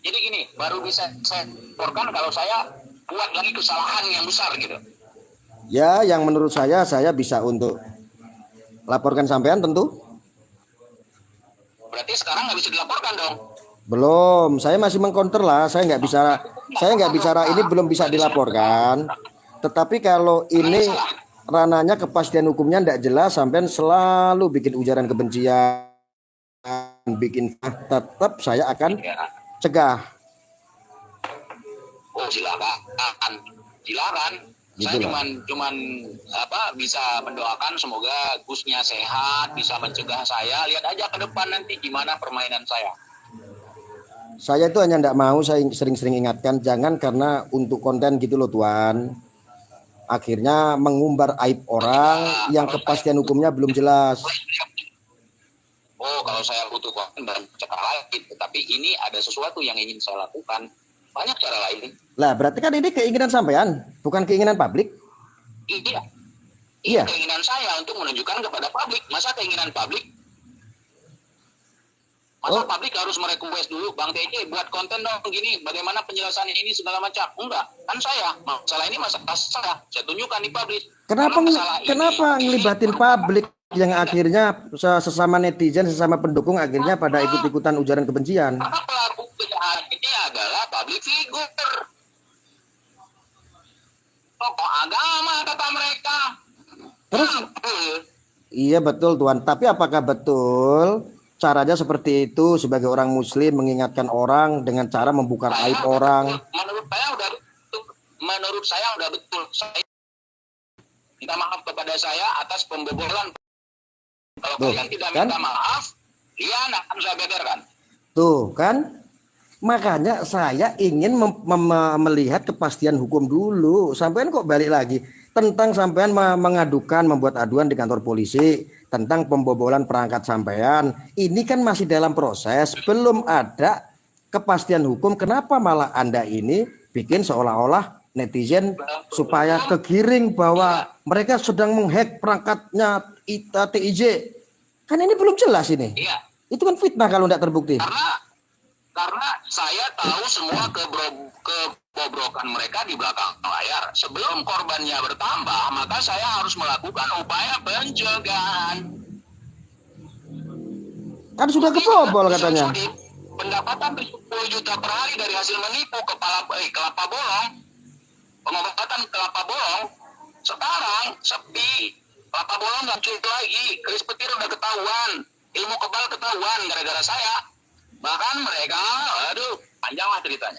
Jadi gini, baru bisa saya laporkan kalau saya buat lagi kesalahan yang besar gitu. Ya, yang menurut saya bisa untuk laporkan sampean tentu. Berarti sekarang nggak bisa dilaporkan dong. Belum, saya masih mengcounter lah. Saya nggak bicara ini belum bisa dilaporkan. Tetapi kalau Karena ini salah. ranahnya kepastian hukumnya tidak jelas, sampean selalu bikin ujaran kebencian, bikin tetap saya akan Ya. cegah. Oh silakan, silakan. Saya Gitulah. cuman bisa mendoakan semoga Gusnya sehat, bisa mencegah saya. Lihat aja ke depan nanti gimana permainan saya. Saya itu hanya tidak mau, saya sering-sering ingatkan, jangan karena untuk konten gitu loh Tuan. Akhirnya mengumbar aib orang yang Kalau saya kepastian hukumnya belum jelas. kalau saya butuh konten dan cara lain, tetapi ini ada sesuatu yang ingin saya lakukan. Banyak cara lain. Lah, berarti kan ini keinginan sampean, bukan keinginan publik. Iya, ini Iya. keinginan saya untuk menunjukkan kepada publik. Masa keinginan publik? Masa Oh, publik harus merequest dulu, Bang TJ buat konten dong gini, bagaimana penjelasan ini segala macam. Enggak, kan masalah ini masalah saya tunjukkan di publik. kenapa Kalau masalah kenapa ini ngelibatin publik yang akhirnya sesama netizen, sesama pendukung akhirnya pada ikut-ikutan ujaran kebencian. karena pelaku kejahatan ini adalah public figure, tokoh agama kata mereka. Terus iya betul Tuan, tapi apakah betul caranya seperti itu sebagai orang muslim mengingatkan orang dengan cara membuka aib orang? Menurut saya udah betul. Saya minta maaf kepada saya atas pembobolan. Kalau kalian tidak minta maaf, dia akan saya beberkan. Tuh kan, makanya saya ingin melihat kepastian hukum dulu. Sampean kok balik lagi tentang sampean mengadukan, membuat aduan di kantor polisi tentang pembobolan perangkat sampean. Ini kan masih dalam proses, belum ada kepastian hukum. Kenapa malah Anda ini bikin seolah-olah netizen supaya kegiring bahwa mereka sedang menghack perangkatnya TIJ? Kan ini belum jelas ini. Iya. Itu kan fitnah kalau tidak terbukti. Karena saya tahu semua kebobrokan mereka di belakang layar. Sebelum korbannya bertambah, maka saya harus melakukan upaya pencegahan. Kan sudah kebobol katanya. Pendapatan 10 juta per hari dari hasil menipu kelapa bolong, pengobatan kelapa bolong. Sekarang sepi, kelapa bolong nggak cukup lagi, keris petir udah ketahuan, ilmu kebal ketahuan gara-gara saya. Bahkan mereka, aduh, panjang lah ceritanya.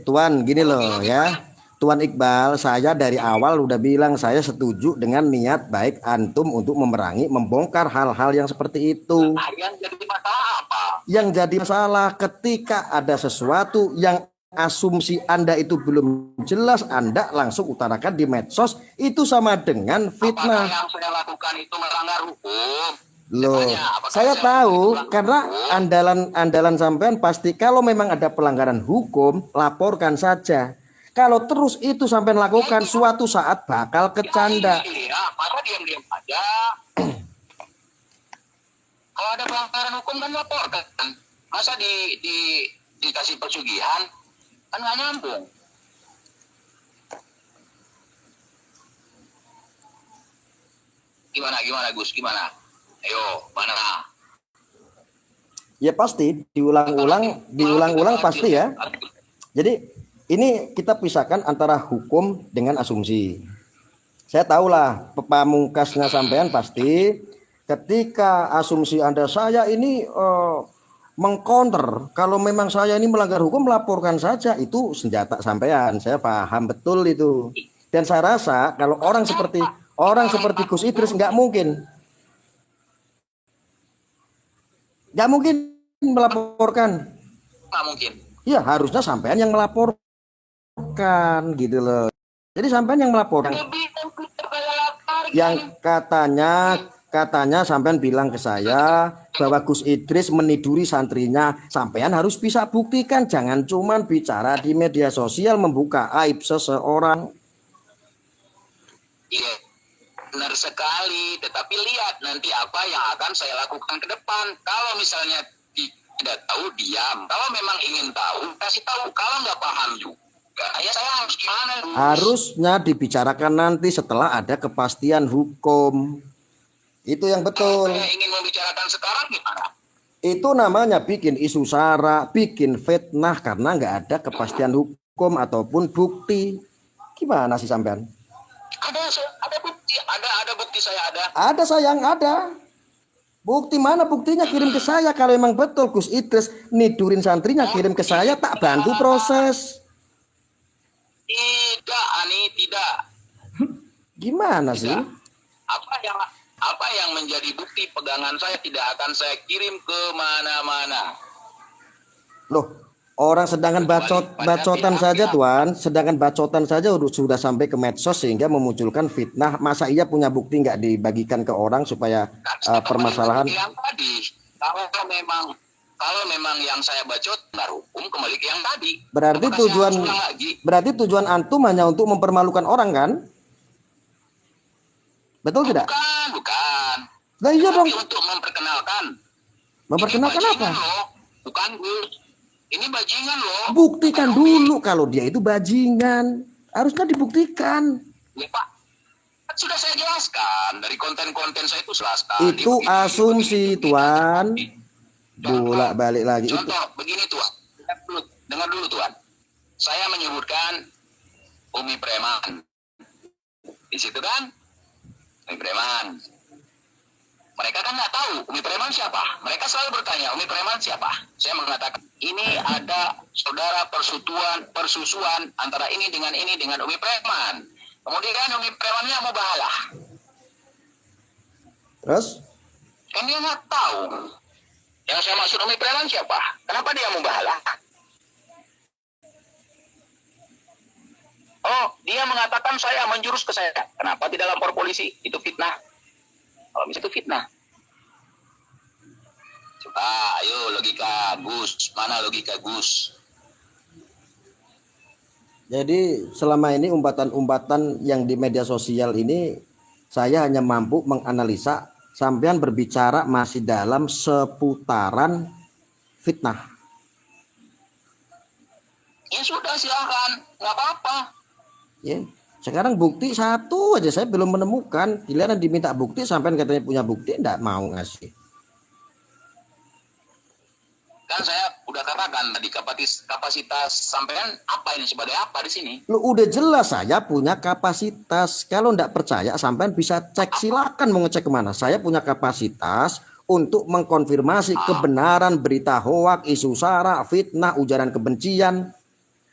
Tuan, gini loh ya. Tuan Iqbal, saya dari awal udah bilang saya setuju dengan niat baik antum untuk memerangi, membongkar hal-hal yang seperti itu. Nah, yang jadi masalah apa? Yang jadi masalah ketika ada sesuatu yang asumsi Anda itu belum jelas, Anda langsung utarakan di medsos, itu sama dengan fitnah. Apakah yang saya lakukan itu melanggar hukum? Loh, saya tahu karena andalan sampean pasti kalau memang ada pelanggaran hukum, laporkan saja. Kalau terus itu sampean lakukan, suatu saat bakal kecanda. Iya, masa diam-diam aja. Kalau ada pelanggaran hukum kan laporkan. Masa dikasih pesugihan kan nggak nyambung. Gimana Gus? Gimana? Ayo, mana? Ya pasti diulang-ulang pasti ya. Jadi ini kita pisahkan antara hukum dengan asumsi. Saya tahulah pamungkasnya sampean pasti ketika asumsi Anda saya ini mengcounter, kalau memang saya ini melanggar hukum laporkan saja, itu senjata sampean. Saya paham betul itu. Dan saya rasa kalau orang seperti Gus Idris nggak mungkin melaporkan. Nggak mungkin. Ya harusnya sampean yang melaporkan gitu loh. Jadi sampean yang melaporkan. Yang katanya sampean bilang ke saya bahwa Gus Idris meniduri santrinya. Sampean harus bisa buktikan, jangan cuman bicara di media sosial membuka aib seseorang. Iya, benar sekali. Tetapi lihat nanti apa yang akan saya lakukan ke depan. Kalau misalnya tidak tahu diam. Kalau memang ingin tahu kasih tahu. Kalau nggak paham juga, ya saya harus gimana? Harusnya dibicarakan nanti setelah ada kepastian hukum. Itu yang Kalau betul. saya ingin membicarakan sekarang gimana? Itu namanya bikin isu sara, bikin fitnah karena nggak ada kepastian hukum ataupun bukti. Gimana sih sampean? Ada bukti, ada bukti saya ada. Ada sayang, ada. Bukti mana buktinya? Kirim ke saya kalau emang betul Gus Idris nidurin santrinya, kirim ke saya, tak bantu proses. Tidak, Ani, tidak. Gimana sih? Tidak. Apa yang menjadi bukti pegangan saya tidak akan saya kirim ke mana-mana. Loh, orang sedangkan bacotan saja Tuan, sedangkan bacotan saja sudah sampai ke medsos sehingga memunculkan fitnah. Masa iya punya bukti nggak dibagikan ke orang supaya permasalahan? Yang tadi, kalau memang yang saya bacot nggak hukum, kembali ke yang tadi. Berarti tujuan antum hanya untuk mempermalukan orang kan? Betul tidak? Bukan. Nah, iya dong. Untuk memperkenalkan. Memperkenalkan apa? Loh. Bukan Gus. Ini bajingan loh. Buktikan dulu kalau dia itu bajingan. Harusnya dibuktikan. Ya Pak. Sudah saya jelaskan. Dari konten-konten saya itu jelaskan. Itu asumsi Tuan. Bolak-balik lagi. Contoh begini Tuan. Dengar dulu Tuan. Saya menyebutkan Umi Preman. Di situ kan Umi Preman. Mereka kan nggak tahu Umi Preman siapa. Mereka selalu bertanya Umi Preman siapa. Saya mengatakan ini ada saudara persusuan antara ini dengan Umi Preman. Kemudian Umi Premannya mau bahalah. Terus? Kan dia nggak tahu. Yang saya maksud Umi Preman siapa? Kenapa dia mau bahalah? Oh, dia mengatakan saya menjurus ke saya. Kenapa tidak lapor polisi? Itu fitnah. Kalau misalnya itu fitnah. Coba, ayo logika Gus. Mana logika Gus? Jadi selama ini umpatan-umpatan yang di media sosial ini saya hanya mampu menganalisa sampean berbicara masih dalam seputaran fitnah. Ya sudah silakan, nggak apa-apa. Ya, sekarang bukti satu aja saya belum menemukan. Giliran diminta bukti sampean katanya punya bukti enggak mau ngasih. Kan saya udah katakan tadi kapasitas sampean apa ini sebagai apa di sini? Lu udah jelas saya punya kapasitas. Kalau enggak percaya sampean bisa cek, silakan mau ngecek kemana. Saya punya kapasitas untuk mengkonfirmasi kebenaran berita hoak, isu sara, fitnah, ujaran kebencian.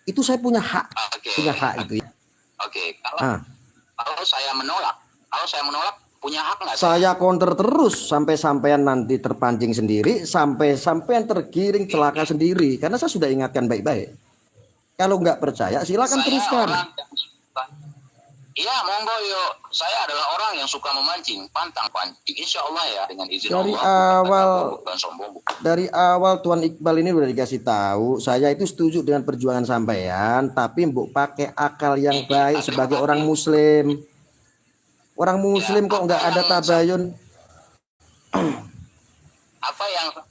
Itu saya punya hak. Punya hak itu ya. Oke, kalau saya menolak punya hak nggak? Saya counter terus sampai sampean nanti terpancing sendiri, sampai sampean tergiring celaka sendiri. Karena saya sudah ingatkan baik-baik. Kalau nggak percaya, silakan teruskan. Iya, monggo yuk. Saya adalah orang yang suka memancing, pantang-pancing. Insya Allah ya, dengan izin dari Allah. Dari awal Tuan Iqbal ini udah dikasih tahu, saya itu setuju dengan perjuangan sampean, tapi mbok pakai akal yang baik sebagai orang Muslim. Orang Muslim kok nggak ada tabayun?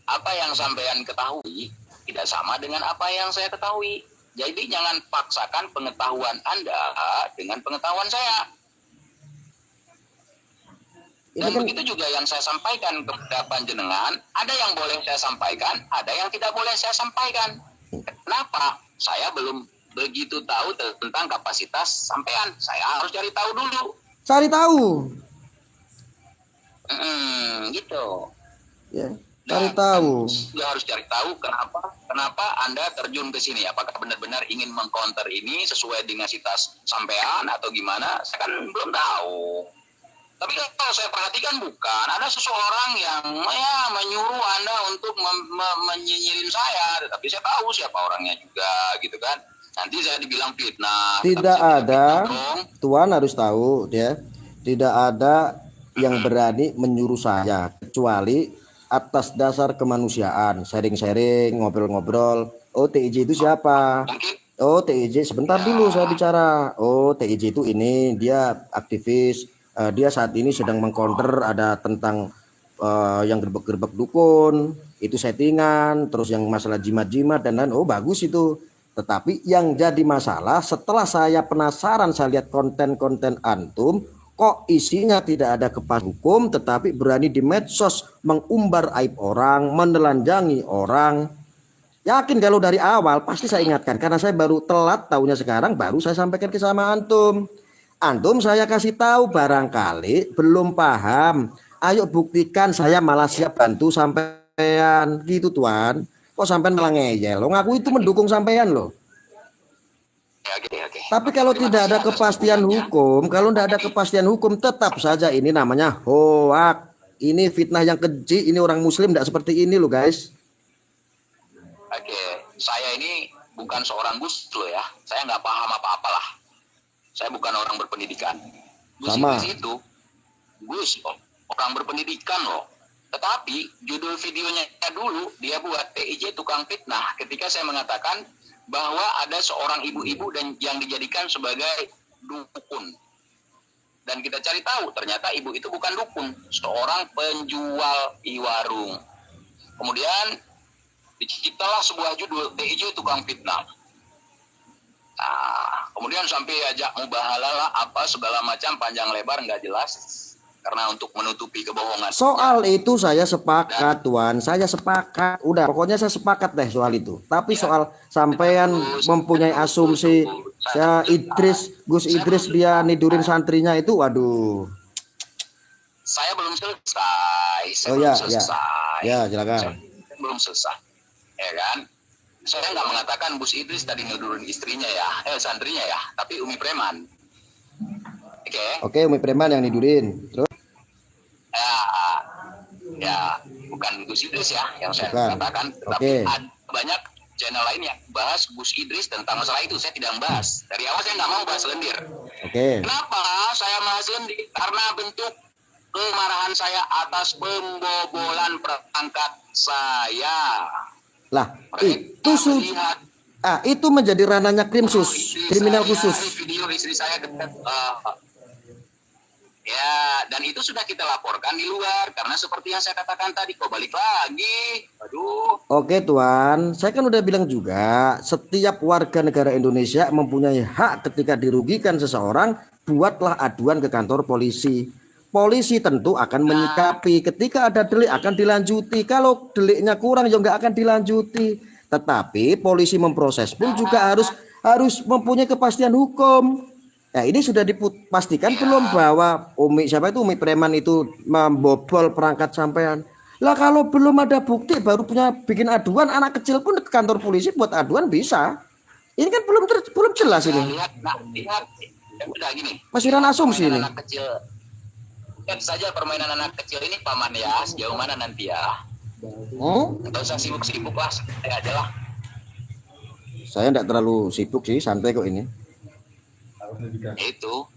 Apa yang sampean ketahui tidak sama dengan apa yang saya ketahui. Jadi jangan paksakan pengetahuan Anda dengan pengetahuan saya. Dan begitu juga yang saya sampaikan kepada panjenengan, ada yang boleh saya sampaikan, ada yang tidak boleh saya sampaikan. Kenapa? Saya belum begitu tahu tentang kapasitas sampean. Saya harus cari tahu dulu. Cari tahu. Gitu. Ya. Cari tahu. Dia harus cari tahu kenapa Anda terjun ke sini. Apakah benar-benar ingin mengcounter ini sesuai dengan sitas sampean atau gimana? Saya kan belum tahu. Tapi kalau saya perhatikan bukan. Ada seseorang yang menyuruh Anda untuk menyinyirin saya. Tetapi saya tahu siapa orangnya juga gitu kan. Nanti saya dibilang fitnah. Tidak ada. Tuan harus tahu ya. Tidak ada yang berani menyuruh saya kecuali atas dasar kemanusiaan, sharing-sharing, ngobrol-ngobrol. Oh, TIJ itu siapa? Oh, TIJ sebentar dulu saya bicara. Oh, TIJ itu ini dia aktivis. Dia saat ini sedang mengcounter ada tentang yang gerbek-gerbek dukun. itu settingan, terus yang masalah jimat-jimat dan lain, oh bagus itu. Tetapi yang jadi masalah setelah saya penasaran, saya lihat konten-konten antum, kok isinya tidak ada kepastian hukum, tetapi berani di medsos mengumbar aib orang, menelanjangi orang. Yakin kalau dari awal pasti saya ingatkan, karena saya baru telat tahunya sekarang, baru saya sampaikan ke sama antum. Antum saya kasih tahu, barangkali belum paham. Ayo buktikan, saya malah siap bantu sampean gitu Tuan. Kok sampean malah ngeyel? Lo ngaku itu mendukung sampean loh. Oke. Tapi kalau Terima tidak kasih ada atas kepastian dukungannya. hukum, kalau tidak ada kepastian hukum, tetap saja ini namanya hoak. Ini fitnah yang keji, ini orang muslim tidak seperti ini loh guys. Oke, saya ini bukan seorang Gus loh ya. Saya nggak paham apa-apalah. Saya bukan orang berpendidikan. Gus Sama. Idris itu Gus loh, orang berpendidikan loh. Tetapi judul videonya dulu dia buat TIJ tukang fitnah ketika saya mengatakan bahwa ada seorang ibu-ibu dan yang dijadikan sebagai dukun. Dan kita cari tahu ternyata ibu itu bukan dukun, seorang penjual di warung. Kemudian diciptalah sebuah judul TIJ tukang fitnah. Nah, kemudian sampai ajak mubahalah apa segala macam panjang lebar nggak jelas karena untuk menutupi kebohongan. Soal itu saya sepakat Tuan, saya sepakat. Udah, pokoknya saya sepakat deh soal itu. Tapi soal sampean mempunyai asumsi saya Gus Idris dia nidurin santrinya itu, waduh. Saya belum selesai. Oh ya, ya, silakan. Saya belum selesai, ya kan? Saya nggak mengatakan Gus Idris tadi nidurin istrinya ya, santrinya ya, tapi Umi Preman. Oke, Umi Preman yang nidurin. Terus? Ya, bukan Gus Idris ya yang saya katakan, tapi ada banyak channel lain yang bahas Gus Idris tentang masalah itu. Saya tidak membahas. Dari awal saya nggak mau bahas lendir. Kenapa saya bahas lendir? Karena bentuk kemarahan saya atas pembobolan perangkat saya. Lah, itu menjadi ranahnya kriminal khusus. Video istri saya ya, dan itu sudah kita laporkan di luar karena seperti yang saya katakan tadi, kok balik lagi. Aduh. Oke Tuan, saya kan udah bilang juga, setiap warga negara Indonesia mempunyai hak ketika dirugikan seseorang, buatlah aduan ke kantor polisi. Polisi tentu akan menyikapi, ketika ada delik akan dilanjuti, kalau deliknya kurang ya nggak akan dilanjuti. Tetapi polisi memproses pun juga harus mempunyai kepastian hukum. Nah ini sudah dipastikan belum bahwa Umi Preman itu membobol perangkat sampean. Lah kalau belum ada bukti baru punya bikin aduan, anak kecil pun ke kantor polisi buat aduan bisa. Ini kan belum jelas ini. Lihat, udah gini. Masih ranah asumsi ini. Anak kecil. Lihat saja permainan anak kecil ini paman ya, sejauh mana nanti ya. Nggak usah sibuk-sibuk lah, santai aja lah. Saya enggak terlalu sibuk sih, santai kok ini. Itu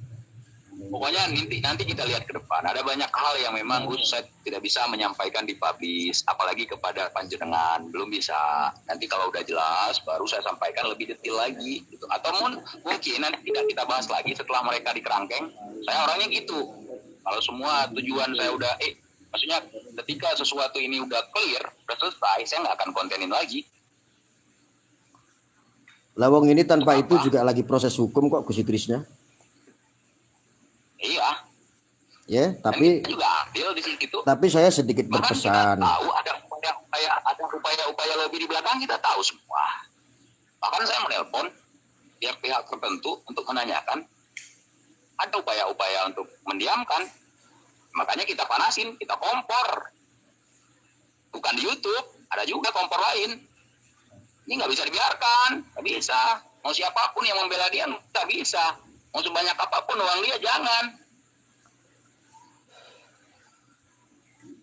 pokoknya nanti kita lihat ke depan. Ada banyak hal yang memang saya tidak bisa menyampaikan di publis, apalagi kepada panjenengan, belum bisa. Nanti kalau udah jelas baru saya sampaikan lebih detail lagi gitu. Atau mungkin nanti tidak kita bahas lagi setelah mereka di kerangkeng. Saya orangnya gitu, kalau semua tujuan saya udah maksudnya ketika sesuatu ini udah clear, udah selesai, saya nggak akan kontenin lagi. Lawang ini tanpa itu juga lagi proses hukum kok Gus Idrisnya. Iya. Ya, tapi juga adil di situ. Tapi saya sedikit berpesan. Kita tahu ada upaya lobby di belakang, kita tahu semua. Bahkan saya menelpon pihak tertentu untuk menanyakan, ada upaya-upaya untuk mendiamkan. Makanya kita panasin, kita kompor. Bukan di YouTube, ada juga kompor lain. Ini nggak bisa dibiarkan, nggak bisa. Mau siapapun yang membela dia nggak bisa. Mau sebanyak apapun uang dia jangan.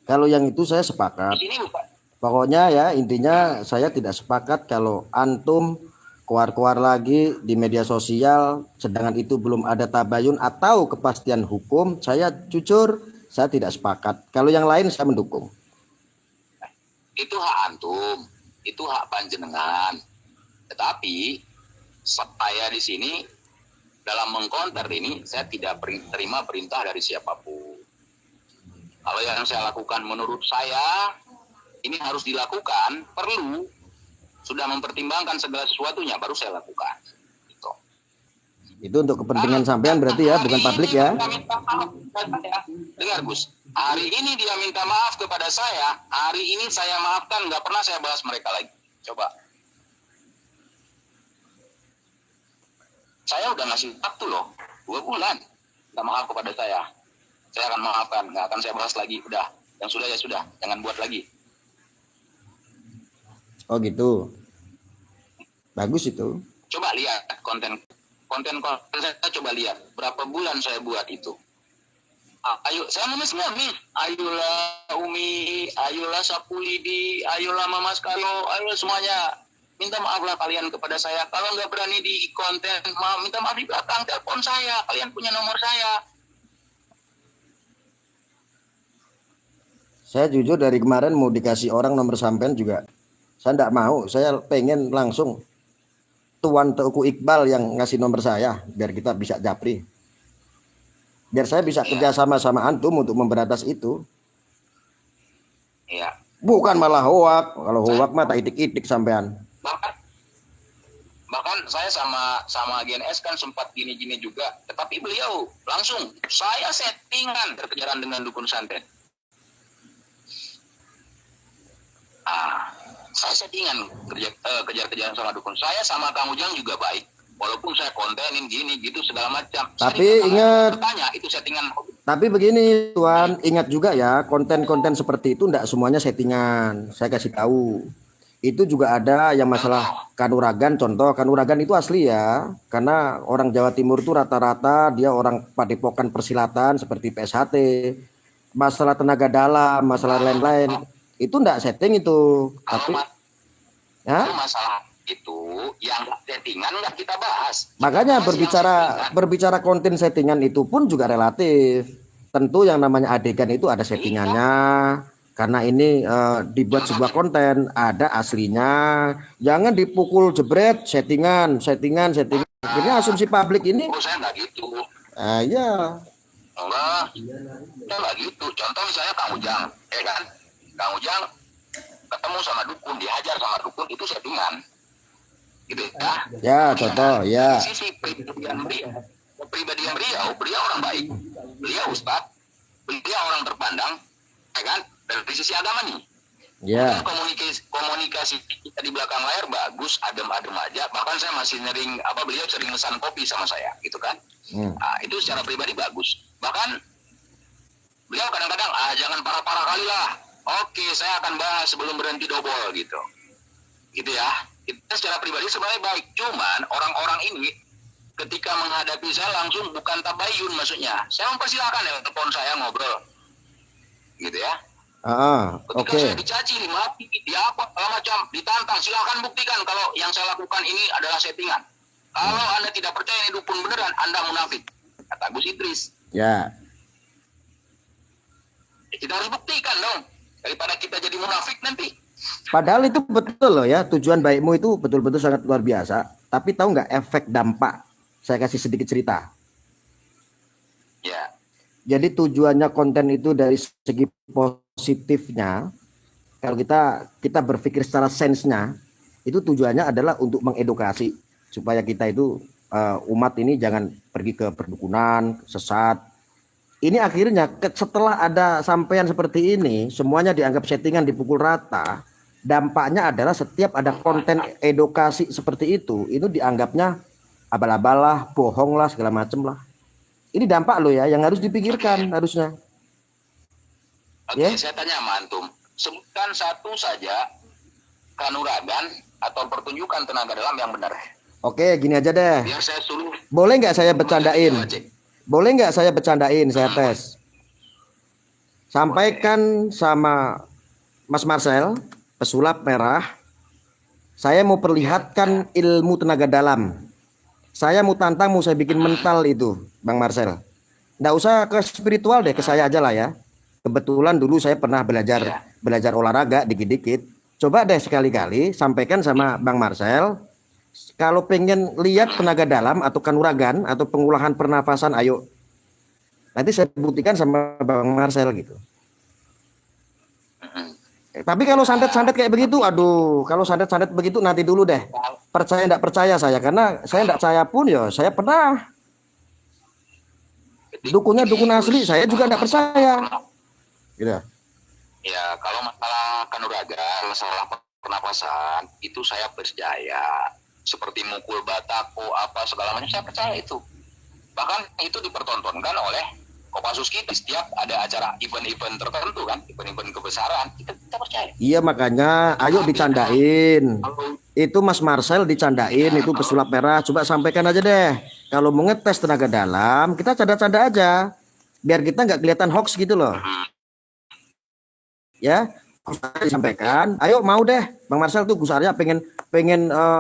Kalau yang itu saya sepakat. Pokoknya ya intinya saya tidak sepakat kalau antum keluar-keluar lagi di media sosial, sedangkan itu belum ada tabayun atau kepastian hukum. Saya jujur saya tidak sepakat. Kalau yang lain saya mendukung. Itu hak antum. Itu hak panjenengan. Tetapi saya di sini dalam mengkonter ini saya tidak terima perintah dari siapapun. Kalau yang saya lakukan menurut saya ini harus dilakukan, perlu, sudah mempertimbangkan segala sesuatunya, baru saya lakukan. Gitu. Itu untuk kepentingan sampean berarti ya, bukan publik ya. Dengar Gus, hari ini dia minta maaf kepada saya, hari ini saya maafkan, nggak pernah saya bahas mereka lagi. Coba. Saya udah ngasih waktu loh, 2 bulan. Minta maaf kepada saya akan maafkan, nggak akan saya bahas lagi. Udah, yang sudah ya sudah, jangan buat lagi. Oh gitu. Bagus itu. Coba lihat konten saya, coba lihat berapa bulan saya buat itu. Ayo, saya nulis nih. Ayolah Umi, ayolah Sapulidi, ayolah Mama Skalo, ayolah semuanya. Minta maaflah kalian kepada saya. Kalau nggak berani di konten, minta maaf di belakang telepon saya. Kalian punya nomor saya. Saya jujur dari kemarin mau dikasih orang nomor sampean juga. Saya enggak mau. Saya pengen langsung Tuan Teuku Iqbal yang ngasih nomor saya biar kita bisa japri. Biar saya bisa kerja sama antum untuk memberantas itu. Iya. Bukan malah hoak. Kalau hoak mah tak itik-itik sampean. Bahkan saya sama GNS kan sempat gini-gini juga, tetapi beliau langsung saya settingan berkejaran dengan dukun santet. Saya settingan kejar-kejaran sama dukun. Saya sama Kang Ujang juga baik, walaupun saya kontenin gini gitu segala macam. Tapi ingat, bertanya itu settingan. Tapi begini Tuan, ingat juga ya, konten-konten seperti itu enggak semuanya settingan. Saya kasih tahu. Itu juga ada yang masalah kanuragan, contoh kanuragan itu asli ya, karena orang Jawa Timur itu rata-rata dia orang padepokan persilatan seperti PSHT. Masalah tenaga dalam, masalah lain-lain itu enggak setting itu. Tapi ya masalah itu yang settingan enggak kita bahas. Makanya berbicara konten settingan itu pun juga relatif. Tentu yang namanya adegan itu ada settingannya. Karena ini dibuat sebuah konten, ada aslinya. Jangan dipukul jebret, settingan. Ini asumsi publik ini. Saya nggak gitu. Ya. Enggak gitu. Contoh misalnya Kang Ujang, kan? Kang Ujang ketemu sama dukun, dihajar sama dukun, itu settingan. Gitu ya. Ya, contoh, ya. Sisi kepribadian beliau orang baik. Beliau ustadz, beliau orang terpandang, ya kan? Dari sisi agama nih, ya. Komunikasi kita di belakang layar bagus, adem-adem aja. Bahkan saya masih beliau sering pesan kopi sama saya, gitu kan? Nah, itu secara pribadi bagus. Bahkan beliau kadang-kadang jangan parah-parah kali lah. Oke, saya akan bahas sebelum berhenti dobol gitu ya. Kita secara pribadi sebenarnya baik. Cuman orang-orang ini ketika menghadapi saya langsung bukan tabayun maksudnya. Saya mempersilahkan ya telepon saya ngobrol, gitu ya. Oke. Saya dicaci, dimaki, diapa, segala macam, ditantang. Silakan buktikan kalau yang saya lakukan ini adalah settingan. Kalau Anda tidak percaya ini dukun beneran, Anda munafik, kata Gus Idris. Ya. Kita harus buktikan dong, daripada kita jadi munafik nanti. Padahal itu betul loh ya, tujuan baikmu itu betul-betul sangat luar biasa. Tapi tahu nggak efek dampak? Saya kasih sedikit cerita. Ya. Jadi tujuannya konten itu dari segi positifnya, kalau kita berpikir secara sensenya, itu tujuannya adalah untuk mengedukasi supaya kita itu umat ini jangan pergi ke perdukunan, sesat. Ini akhirnya setelah ada sampaian seperti ini, semuanya dianggap settingan, dipukul rata. Dampaknya adalah setiap ada konten edukasi seperti itu dianggapnya abal-abal lah, bohong lah, segala macem lah. Ini dampak lo ya, yang harus dipikirkan harusnya. Oke, saya tanya sama antum, sebutkan satu saja kanuragan atau pertunjukan tenaga dalam yang benar. Oke, gini aja deh. Biar saya suruh. Boleh nggak saya bercandain? Boleh nggak saya bercandain? Saya tes. Sampaikan sama Mas Marcel, pesulap merah. Saya mau perlihatkan ilmu tenaga dalam. Saya mau tantang, mau saya bikin mental itu, Bang Marcel. Nggak usah ke spiritual deh, ke saya aja lah ya. Kebetulan dulu saya pernah belajar olahraga dikit-dikit. Coba deh sekali-kali sampaikan sama Bang Marcel. Kalau pengen lihat tenaga dalam atau kanuragan atau pengolahan pernafasan, ayo. Nanti saya buktikan sama Bang Marcel gitu. Tapi kalau santet-santet kayak begitu, aduh, kalau santet-santet begitu nanti dulu deh. Percaya enggak percaya saya, karena saya enggak percaya pun ya, saya pernah dukunnya Jadi dukun asli, Gus, saya juga enggak percaya. Gitu. ya kalau masalah kanuragan, masalah pernapasan itu saya percaya. Seperti mukul batako apa segala macam saya percaya itu. Bahkan itu dipertontonkan oleh Kopassus kita setiap ada acara event-event tertentu kan, event-event kebesaran kita percaya. Iya makanya, ayo dicandain. Itu Mas Marcel dicandain, itu pesulap merah. Coba sampaikan aja deh. Kalau mau ngetes tenaga dalam, kita canda-canda aja, biar kita nggak kelihatan hoax gitu loh. Ya, disampaikan. Ayo mau deh, Bang Marcel tuh Gus Arya pengen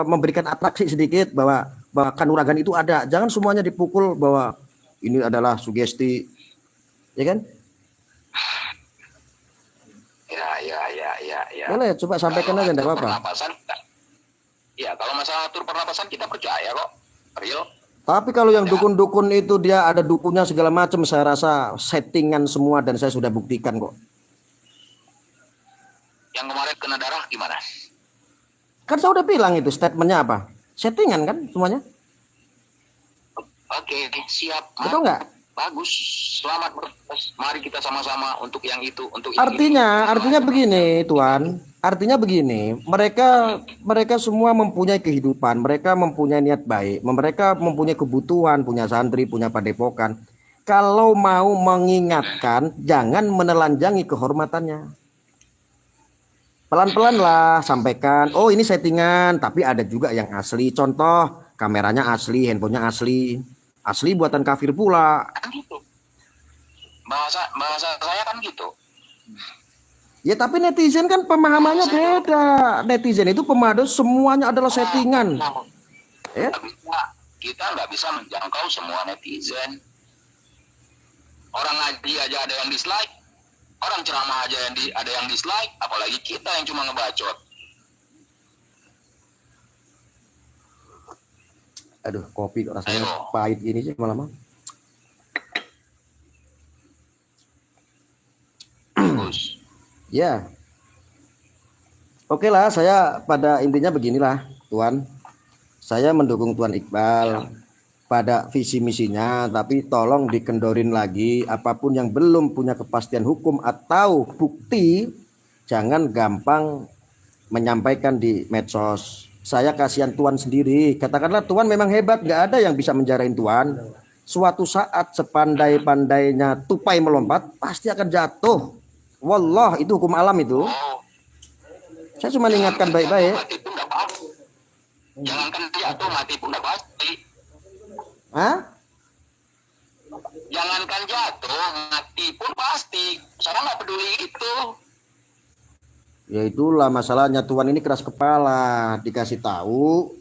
memberikan atraksi sedikit bahwa kanuragan itu ada. Jangan semuanya dipukul bahwa ini adalah sugesti, ya kan? Ya. Boleh, coba sampaikan aja, enggak apa-apa. Ya, kalau masalah atur pernapasan kita percaya kok, real. Tapi kalau yang dukun-dukun itu dia ada dukunnya segala macam, saya rasa settingan semua dan saya sudah buktikan kok. Yang kemarin kena darah gimana? Kan saya udah bilang itu statementnya apa? Settingan kan semuanya? Oke, siap. Betul nggak? Bagus, selamat. Mari kita sama-sama untuk yang itu, untuk Artinya begini, Tuan. Artinya begini, mereka semua mempunyai kehidupan, mereka mempunyai niat baik, mereka mempunyai kebutuhan, punya santri, punya padepokan. Kalau mau mengingatkan, jangan menelanjangi kehormatannya. Pelan-pelan lah sampaikan, oh ini settingan, tapi ada juga yang asli. Contoh, kameranya asli, handphonenya asli. Asli buatan kafir pula. Kan gitu. Bahasa saya kan gitu. Ya tapi netizen kan pemahamannya beda. Netizen itu pemaham semuanya adalah settingan. Ya? Kita nggak bisa menjangkau semua netizen. Orang ngaji aja ada yang dislike, orang ceramah aja ada yang dislike, apalagi kita yang cuma ngebacot. Aduh, kopi kok rasanya pahit gini sih lama-lama. Ya. Oke lah, saya pada intinya beginilah, Tuan. Saya mendukung Tuan Iqbal pada visi misinya, tapi tolong dikendorin lagi, apapun yang belum punya kepastian hukum atau bukti, jangan gampang menyampaikan di medsos. Saya kasihan Tuan sendiri. Katakanlah Tuan memang hebat, nggak ada yang bisa menjarain Tuan. Suatu saat sepandai-pandainya tupai melompat, pasti akan jatuh. Wallah, itu hukum alam itu. Saya cuma ingatkan baik-baik. Jangankan jatuh, mati pun udah pasti. Hah? Jangankan jatuh, mati pun pasti. Saya nggak peduli itu. Ya itulah masalahnya, Tuan ini keras kepala, dikasih tahu.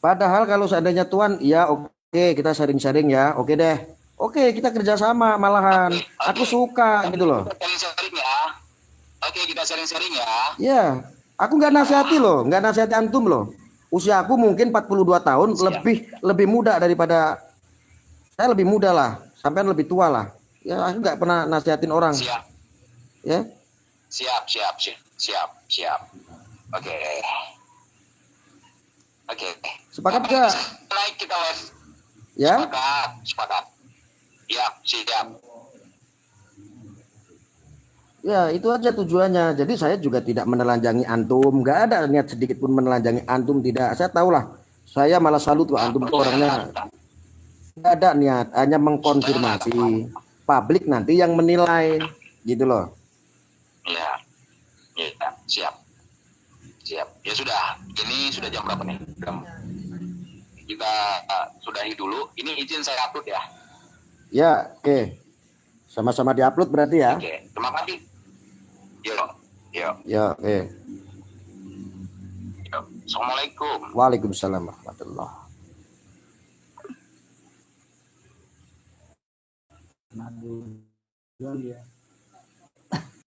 Padahal kalau seandainya Tuan, ya oke kita sharing-sharing ya, oke deh. Oke kita kerjasama malahan, aku suka gitu loh. Kita sharing-sharing ya. Oke kita sharing-sharing ya. Ya, aku nggak nasihati loh, nggak nasihati antum loh. Usia aku mungkin 42 tahun, lebih muda daripada, saya lebih muda lah, sampean lebih tua lah. Ya aku nggak pernah nasihatin orang. Siap. Ya. Siap. Oke. Sepakat gak? Naik kita live. Ya. Sepakat. Ya, siap. Ya itu aja tujuannya. Jadi saya juga tidak menelanjangi antum, nggak ada niat sedikit pun menelanjangi antum, tidak. Saya tahulah. Saya malah salut tuh antum tuh orangnya. Nggak ada niat, hanya mengkonfirmasi. Publik nanti yang menilai, gitu loh. Ya, siap. Ya sudah, ini sudah jam berapa nih? Kita sudahi dulu. Ini izin saya upload ya. Ya, oke. Sama-sama diupload berarti ya. Oke, terima kasih. Yuk. Ya, oke. Assalamualaikum. Waalaikumsalam warahmatullahi wabarakatuh.